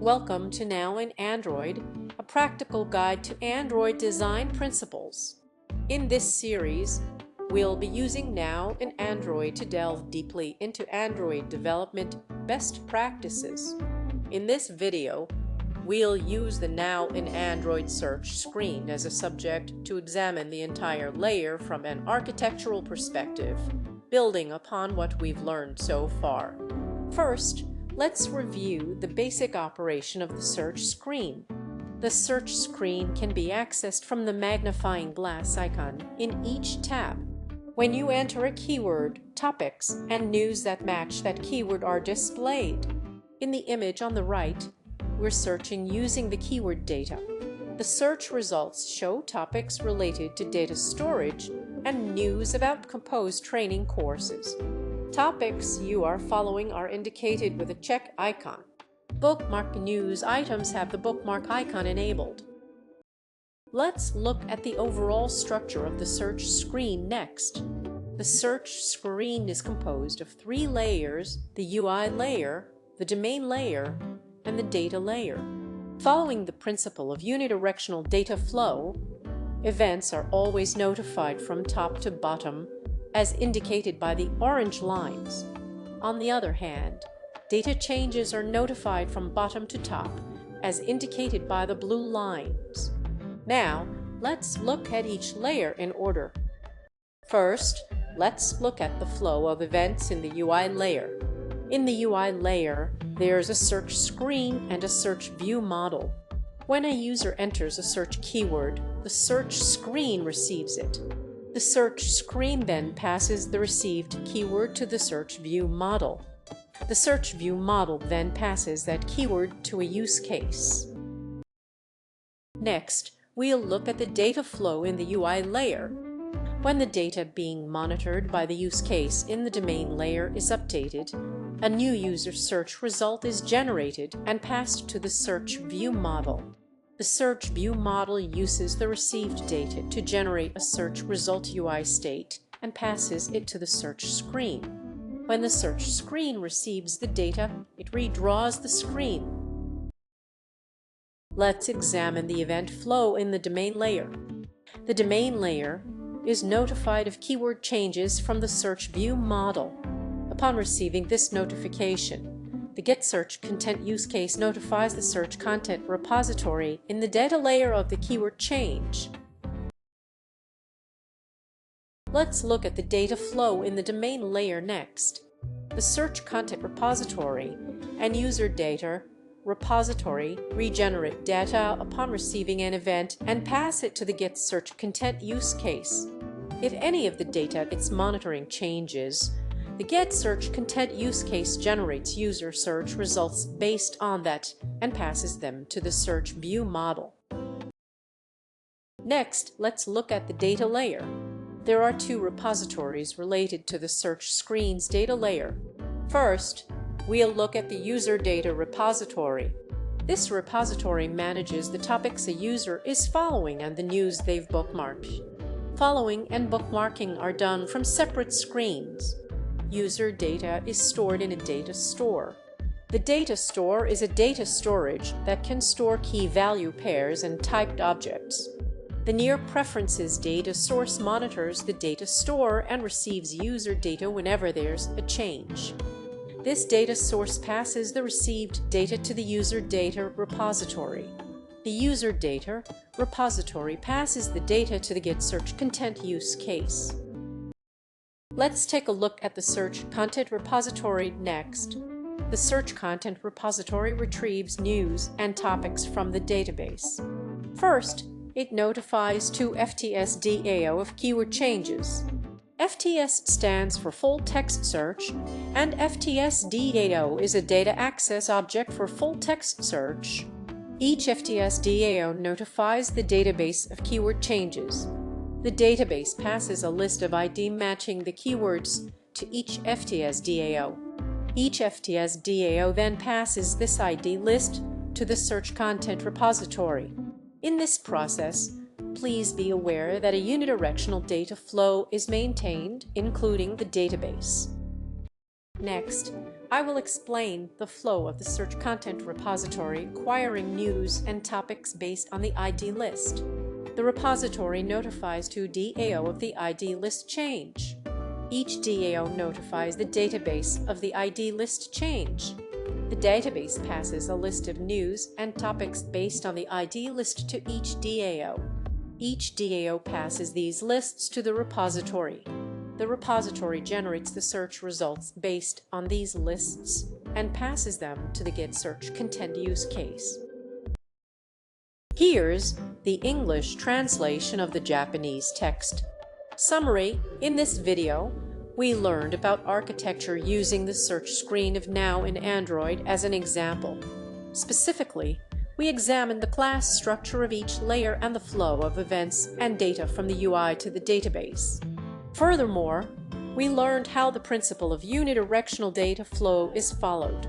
Welcome to Now in Android, a practical guide to Android design principles. In this series, we'll be using Now in Android to delve deeply into Android development best practices. In this video, we'll use the Now in Android search screen as a subject to examine the entire layer from an architectural perspective, building upon what we've learned so far. First, let's review the basic operation of the search screen. The search screen can be accessed from the magnifying glass icon in each tab. When you enter a keyword, topics and news that match that keyword are displayed. In the image on the right, we're searching using the keyword data. The search results show topics related to data storage and news about Compose training courses. Topics you are following are indicated with a check icon. Bookmark news items have the bookmark icon enabled. Let's look at the overall structure of the search screen next. The search screen is composed of three layers: the UI layer, the domain layer, and the data layer. Following the principle of unidirectional data flow, events are always notified from top to bottom, as indicated by the orange lines. On the other hand, data changes are notified from bottom to top, as indicated by the blue lines. Now, let's look at each layer in order. First, let's look at the flow of events in the UI layer. In the UI layer, there's a search screen and a search view model. When a user enters a search keyword, the search screen receives it. The search screen then passes the received keyword to the search view model. The search view model then passes that keyword to a use case. Next, we'll look at the data flow in the UI layer. When the data being monitored by the use case in the domain layer is updated, a new user search result is generated and passed to the search view model. The search view model uses the received data to generate a search result UI state and passes it to the search screen. When the search screen receives the data, it redraws the screen. Let's examine the event flow in the domain layer. The domain layer is notified of keyword changes from the search view model. Upon receiving this notification, the GetSearch content use case notifies the search content repository in the data layer of the keyword change. Let's look at the data flow in the domain layer next. The search content repository and user data repository regenerate data upon receiving an event and pass it to the GetSearch content use case. If any of the data it's monitoring changes, the GetSearch content use case generates user search results based on that and passes them to the search view model. Next, let's look at the data layer. There are two repositories related to the search screen's data layer. First, we'll look at the user data repository. This repository manages the topics a user is following and the news they've bookmarked. Following and bookmarking are done from separate screens. User data is stored in a data store. The data store is a data storage that can store key value pairs and typed objects. The Near Preferences data source monitors the data store and receives user data whenever there's a change. This data source passes the received data to the user data repository. The user data repository passes the data to the GetSearch content use case. Let's take a look at the search content repository next. The search content repository retrieves news and topics from the database. First, it notifies to FTS DAO of keyword changes. FTS stands for Full Text Search, and FTS DAO is a data access object for full text search. Each FTS DAO notifies the database of keyword changes. The database passes a list of ID matching the keywords to each FTS DAO. Each FTS DAO then passes this ID list to the search content repository. In this process, please be aware that a unidirectional data flow is maintained, including the database. Next, I will explain the flow of the search content repository acquiring news and topics based on the ID list. The repository notifies to DAO of the ID list change. Each DAO notifies the database of the ID list change. The database passes a list of news and topics based on the ID list to each DAO. Each DAO passes these lists to the repository. The repository generates the search results based on these lists and passes them to the Get Search Content use case. Here's the English translation of the Japanese text. Summary: in this video, we learned about architecture using the search screen of Now in Android as an example. Specifically, we examined the class structure of each layer and the flow of events and data from the UI to the database. Furthermore, we learned how the principle of unidirectional data flow is followed.